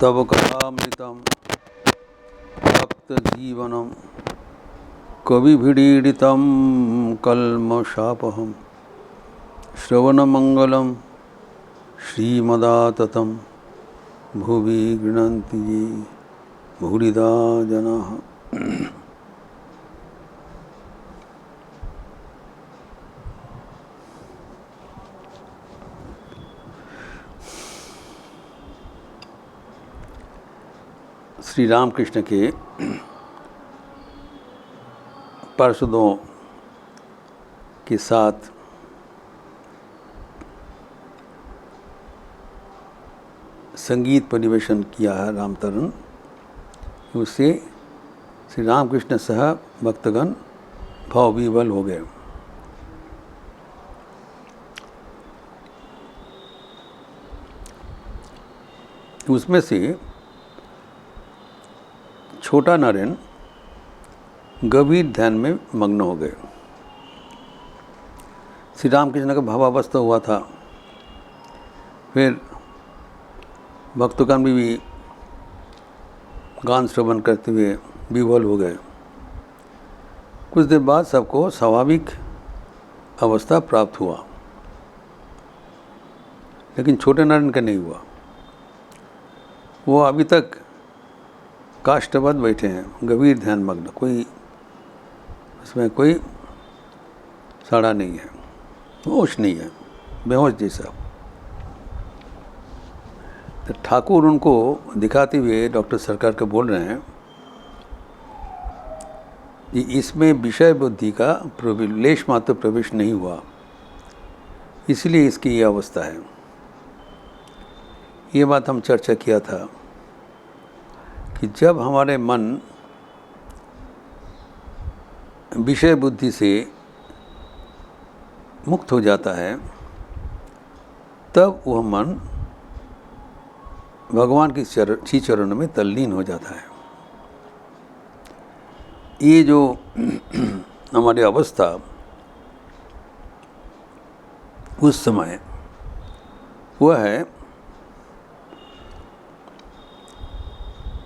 तव कथामृतं भक्तजीवनं कविभिडीडितं कल्मषापहं श्रवणमंगलं श्रीमदाततं भुवि गृह्णन्ति ये भूरिदा जनाः। श्री रामकृष्ण के पार्षदों के साथ संगीत परिवेशन किया है रामतरण, उससे श्री रामकृष्ण सह भक्तगण भावविह्वल हो गए। उसमें से छोटा नरेन गंभीर ध्यान में मग्न हो गए। श्री रामकृष्ण का भावावस्था हुआ था। फिर भक्तगण भी गान श्रवण करते हुए विह्वल हो गए। कुछ देर बाद सबको स्वाभाविक अवस्था प्राप्त हुआ, लेकिन छोटे नरेन का नहीं हुआ। वो अभी तक काष्ठबद्ध बैठे हैं, गंभीर ध्यान मग्न, कोई उसमें कोई साड़ा नहीं है, होश नहीं है, बेहोश जैसा। तो ठाकुर उनको दिखाते हुए डॉक्टर सरकार को बोल रहे हैं कि इसमें विषय बुद्धि का लेश मात्र प्रवेश नहीं हुआ, इसलिए इसकी ये अवस्था है। ये बात हम चर्चा किया था कि जब हमारे मन विषय बुद्धि से मुक्त हो जाता है, तब वह मन भगवान के श्री चरणों में तल्लीन हो जाता है। ये जो हमारी अवस्था उस समय वह है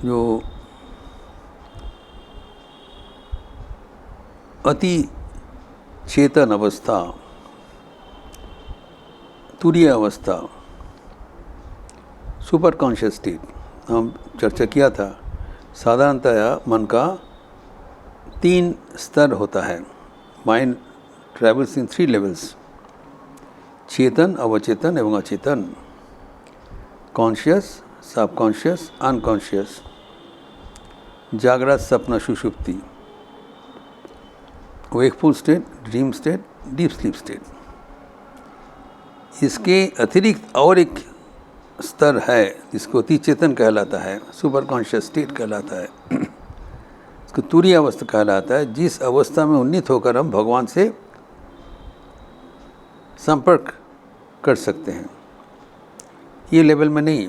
जो अति चेतन अवस्था, तुरीय अवस्था, सुपर कॉन्शियस स्टेट, हम चर्चा किया था। साधारणतः मन का 3 स्तर होता है। माइंड ट्रेवल्स इन 3 लेवल्स: चेतन, अवचेतन एवं अचेतन, कॉन्शियस, सबकॉन्शियस, अनकॉन्शियस, जागृत, सपना, सुषुप्ति, wakeful state, dream state, deep sleep state. इसके अतिरिक्त और एक स्तर है जिसको अति चेतन कहलाता है, सुपर कॉन्शियस स्टेट कहलाता है, इसको तुरीय अवस्था कहलाता है, जिस अवस्था में उन्नीत होकर हम भगवान से संपर्क कर सकते हैं। ये लेवल में नहीं।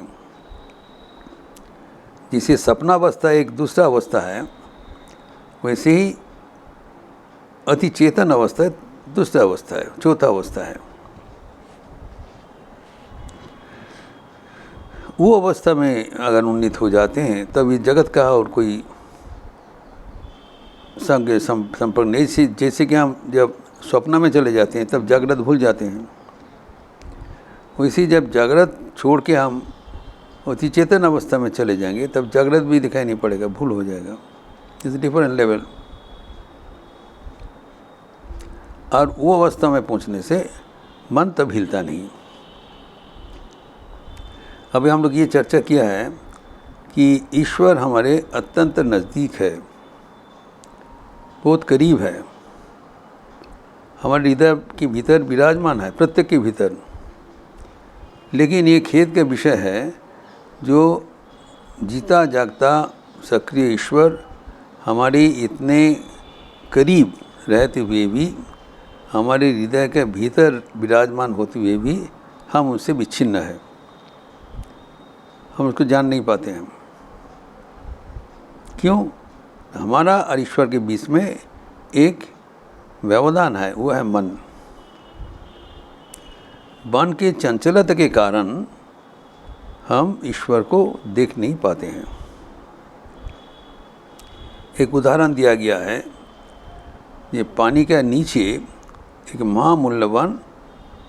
जिसे सपना अवस्था एक दूसरा अवस्था है, वैसे ही अति चेतन अवस्था दूसरा अवस्था है, चौथा अवस्था है। वो अवस्था में अगर उन्नीत हो जाते हैं, तब इस जगत का और कोई संपर्क नहीं। जैसे कि हम जब स्वप्न में चले जाते हैं तब जागृत भूल जाते हैं, वैसे जब जागृत छोड़ के हम अति चेतन अवस्था में चले जाएंगे तब जागृत भी दिखाई नहीं पड़ेगा, भूल हो जाएगा। It's different level. और वो अवस्था में पहुंचने से मन तब हिलता नहीं। अभी हम लोग ये चर्चा किया है कि ईश्वर हमारे अत्यंत नज़दीक है, बहुत करीब है, हमारे हृदय के भीतर विराजमान है, प्रत्येक के भीतर। लेकिन ये खेद का विषय है, जो जीता जागता सक्रिय ईश्वर हमारे इतने करीब रहते हुए भी, हमारे हृदय के भीतर विराजमान होते हुए भी हम उससे विच्छिन्न है, हम उसको जान नहीं पाते हैं। क्यों? हमारा और ईश्वर के बीच में एक व्यवधान है, वो है मन। मन के चंचलता के कारण हम ईश्वर को देख नहीं पाते हैं। एक उदाहरण दिया गया है, ये पानी के नीचे एक महामूल्यवान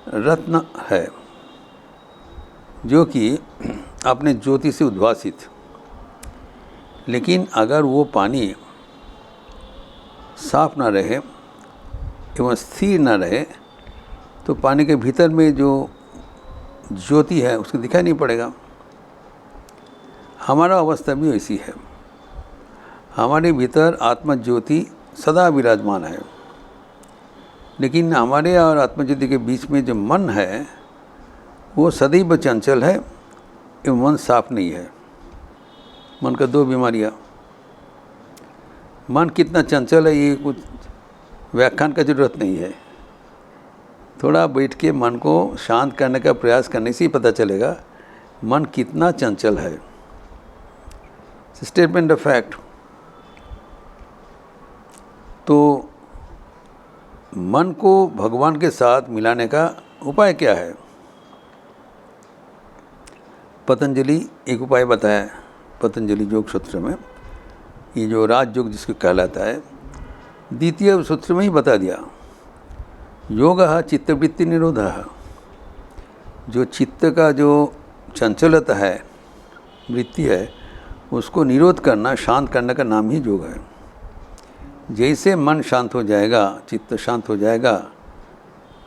रत्न है जो कि अपने ज्योति से उद्भासित, लेकिन अगर वो पानी साफ ना रहे एवं स्थिर ना रहे तो पानी के भीतर में जो ज्योति है उसको दिखाई नहीं पड़ेगा। हमारा अवस्था भी ऐसी है। हमारे भीतर आत्मा ज्योति सदा विराजमान है, लेकिन हमारे और आत्मा ज्योति के बीच में जो मन है वो सदैव चंचल है एवं मन साफ नहीं है। मन का दो बीमारियाँ। मन कितना चंचल है ये कुछ व्याख्यान का ज़रूरत नहीं है। थोड़ा बैठ के मन को शांत करने का प्रयास करने से ही पता चलेगा मन कितना चंचल है। Statement of fact. तो मन को भगवान के साथ मिलाने का उपाय क्या है? पतंजलि एक उपाय बताया। पतंजलि योग सूत्र में, ये जो राजयोग जिसको कहलाता है, द्वितीय सूत्र में ही बता दिया। योग चित्तवृत्ति निरोध। जो चित्त का जो चंचलता है, वृत्ति है, उसको निरोध करना, शांत करने का नाम ही योग है। जैसे मन शांत हो जाएगा, चित्त शांत हो जाएगा,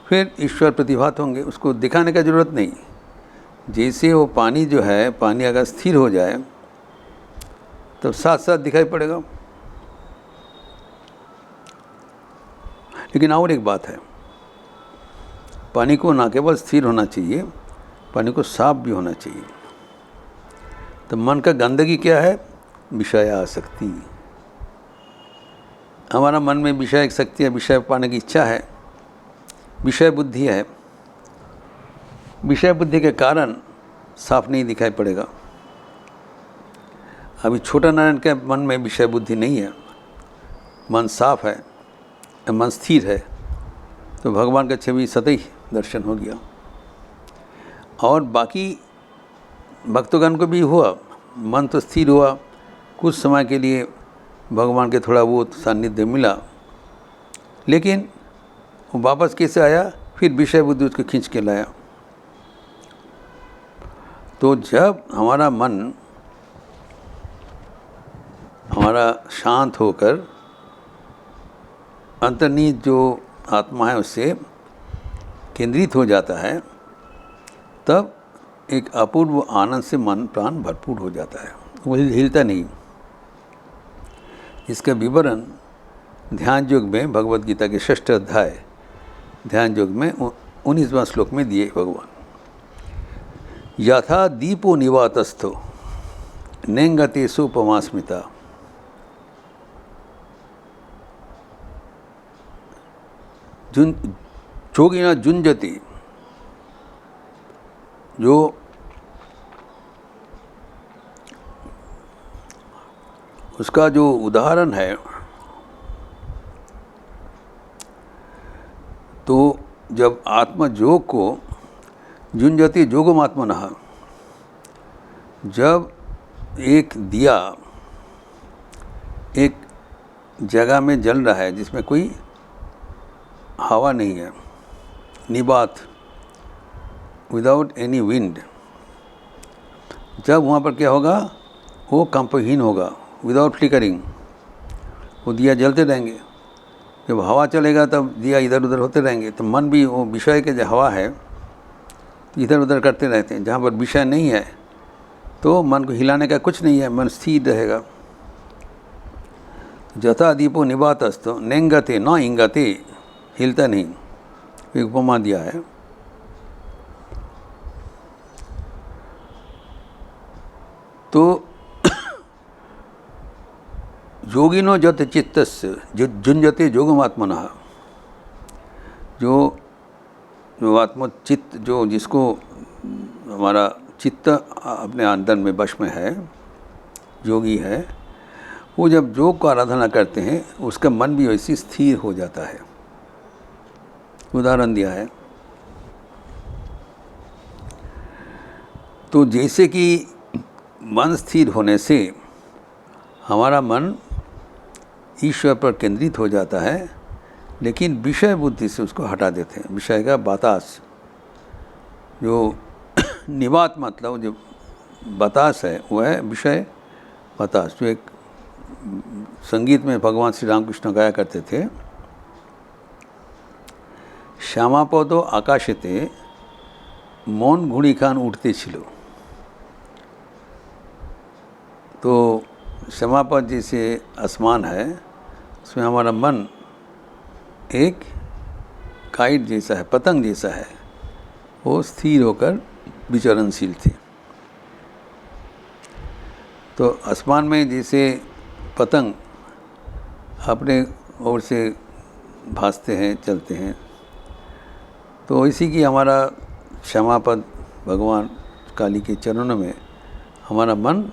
फिर ईश्वर प्रतिभात होंगे। उसको दिखाने का ज़रूरत नहीं। जैसे वो पानी जो है, पानी अगर स्थिर हो जाए तो साथ साथ दिखाई पड़ेगा। लेकिन और एक बात है, पानी को ना केवल स्थिर होना चाहिए, पानी को साफ भी होना चाहिए। तो मन का गंदगी क्या है? विषय आसक्ति। हमारा मन में विषय शक्ति है, विषय पाने की इच्छा है, विषय बुद्धि है। विषय बुद्धि के कारण साफ नहीं दिखाई पड़ेगा। अभी छोटा नारायण के मन में विषय बुद्धि नहीं है, मन साफ है, मन स्थिर है, तो भगवान का छवि सतही दर्शन हो गया। और बाकी भक्तगण को भी हुआ, मन तो स्थिर हुआ, कुछ समय के लिए भगवान के थोड़ा बहुत सानिध्य मिला, लेकिन वो वापस कैसे आया? फिर विषय बुद्धि उसको खींच के लाया। तो जब हमारा मन हमारा शांत होकर अंतर्निहित जो आत्मा है उससे केंद्रित हो जाता है, तब एक अपूर्व आनंद से मन प्राण भरपूर हो जाता है, वो हिलता नहीं। इसका विवरण ध्यान योग में, भगवद गीता के 6ठ अध्याय ध्यान योग में 19वां श्लोक में दिए भगवान। यथा दीपो निवातस्थो नेंगते सोपमा स्मिता। जोगिना जुंजति, जो उसका जो उदाहरण है, तो जब आत्मयोग को जुंजति जोगम आत्मनः, जब एक दिया एक जगह में जल रहा है जिसमें कोई हवा नहीं है, निबात, विदाउट एनी विंड, जब वहाँ पर क्या होगा? वो कंपहीन होगा, विदाउट फ्लिकरिंग, वो दिया जलते रहेंगे। जब हवा चलेगा तब दिया इधर उधर होते रहेंगे। तो मन भी वो विषय के जो हवा है इधर उधर करते रहते हैं। जहाँ पर विषय नहीं है तो मन को हिलाने का कुछ नहीं है, मन स्थिर रहेगा। जथा दीपो निबातस्तो नेंगते न इंगते, हिलता नहीं। एक उपमा दिया है। तो योगिनो जत चित्तस्य जुंजते जोगमात्मनः, जो आत्मचित्त, जो जिसको हमारा चित्त अपने अंदर में वश में है, योगी है, वो जब योग को आराधना करते हैं उसका मन भी वैसे स्थिर हो जाता है। उदाहरण दिया है। तो जैसे कि मन स्थिर होने से हमारा मन ईश्वर पर केंद्रित हो जाता है, लेकिन विषय बुद्धि से उसको हटा देते हैं। विषय का बतास, जो निवात मतलब जो बतास है वो है विषय बतास, जो एक संगीत में भगवान श्री रामकृष्ण गाया करते थे, श्यामापदो आकाशेते मौन घुड़िखान उठते छिलो। तो श्यामापद जैसे आसमान है, उसमें हमारा मन एक काइट जैसा है, पतंग जैसा है, वो स्थिर होकर विचरणशील थे। तो आसमान में जैसे पतंग अपने ओर से भासते हैं, चलते हैं, तो इसी की हमारा श्यामापद भगवान काली के चरणों में हमारा मन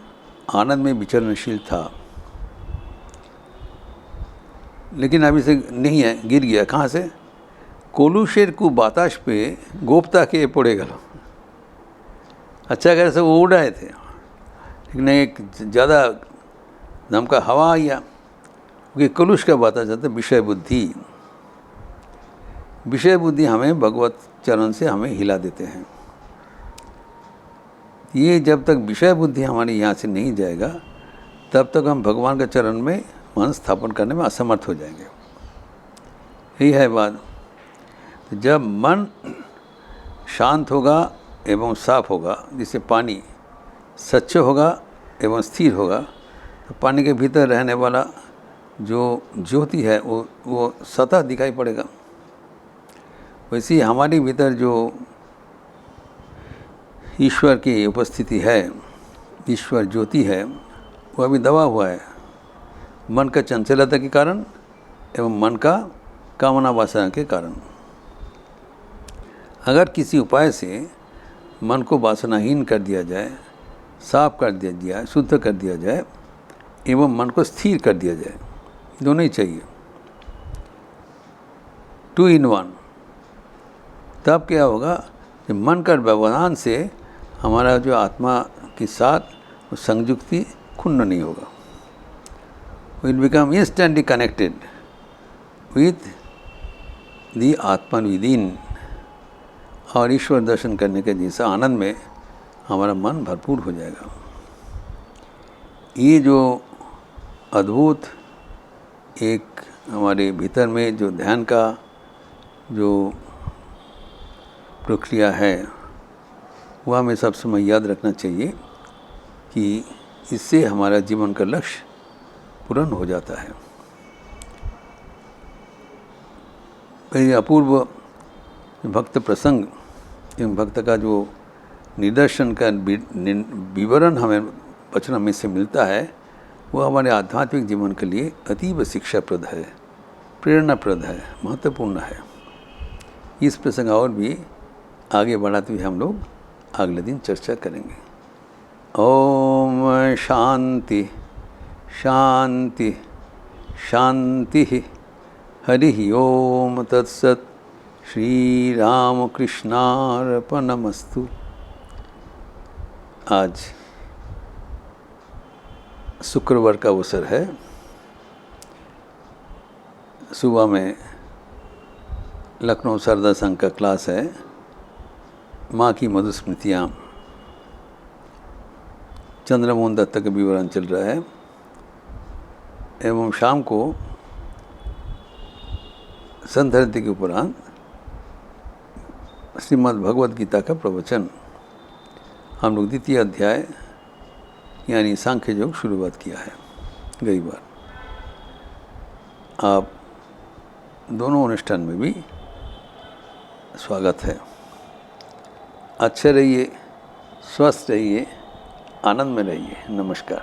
आनंद में विचरणशील था। लेकिन अभी से नहीं है, गिर गया। कहाँ से? कोलूशेर को बाताश पे गोपता के पड़े गलो। अच्छा कर से वो उड़ रहे थे, लेकिन एक ज़्यादा दम का हवा आया, क्योंकि कलुष का बात आ जाता है विषय बुद्धि। विषय बुद्धि हमें भगवत चरण से हमें हिला देते हैं। ये जब तक विषय बुद्धि हमारी यहाँ से नहीं जाएगा, तब तक हम भगवान के चरण में मन स्थापन करने में असमर्थ हो जाएंगे। यही है बात। तो जब मन शांत होगा एवं साफ होगा, जिससे पानी स्वच्छ होगा एवं स्थिर होगा, तो पानी के भीतर रहने वाला जो ज्योति है वो सतह दिखाई पड़ेगा। वैसे ही हमारे भीतर जो ईश्वर की उपस्थिति है, ईश्वर ज्योति है, वो अभी दबा हुआ है मन का चंचलता के कारण एवं मन का कामना वासना के कारण। अगर किसी उपाय से मन को वासनाहीन कर दिया जाए, साफ कर दिया जाए, शुद्ध कर दिया जाए एवं मन को स्थिर कर दिया जाए, दोनों ही चाहिए, 2 in 1, तब क्या होगा कि मन का व्यवधान से हमारा जो आत्मा के साथ संयुक्ति क्षुण्ण नहीं होगा। Will become instantly connected with the Atman within, और ईश्वर दर्शन करने के जैसा आनंद में हमारा मन भरपूर हो जाएगा। ये जो अद्भुत एक हमारे भीतर में जो ध्यान का जो प्रक्रिया है, वह हमें सब समय याद रखना चाहिए कि इससे हमारा जीवन का लक्ष्य पूर्ण हो जाता है। ये अपूर्व भक्त प्रसंग एवं भक्त का जो निदर्शन का विवरण हमें वचन में से मिलता है, वो हमारे आध्यात्मिक जीवन के लिए अतीव शिक्षाप्रद है, प्रेरणाप्रद है, महत्वपूर्ण है। इस प्रसंग और भी आगे बढ़ाते हुए हम लोग अगले दिन चर्चा करेंगे। ओम शांति शांति शांति। हरि ओम तत्सत। श्री राम कृष्णार्पणमस्तु। आज शुक्रवार का अवसर है। सुबह में लखनऊ शारदा संघ का क्लास है, माँ की मधुस्मृतियाँ, चंद्रमोहन दत्त का विवरण चल रहा है, एवं शाम को संध्या के उपरांत श्रीमद् भगवद गीता का प्रवचन। हम लोग 2य अध्याय यानी सांख्य योग शुरुआत किया है गई बार। आप दोनों अनुष्ठान में भी स्वागत है। अच्छे रहिए, स्वस्थ रहिए, आनंद में रहिए। नमस्कार।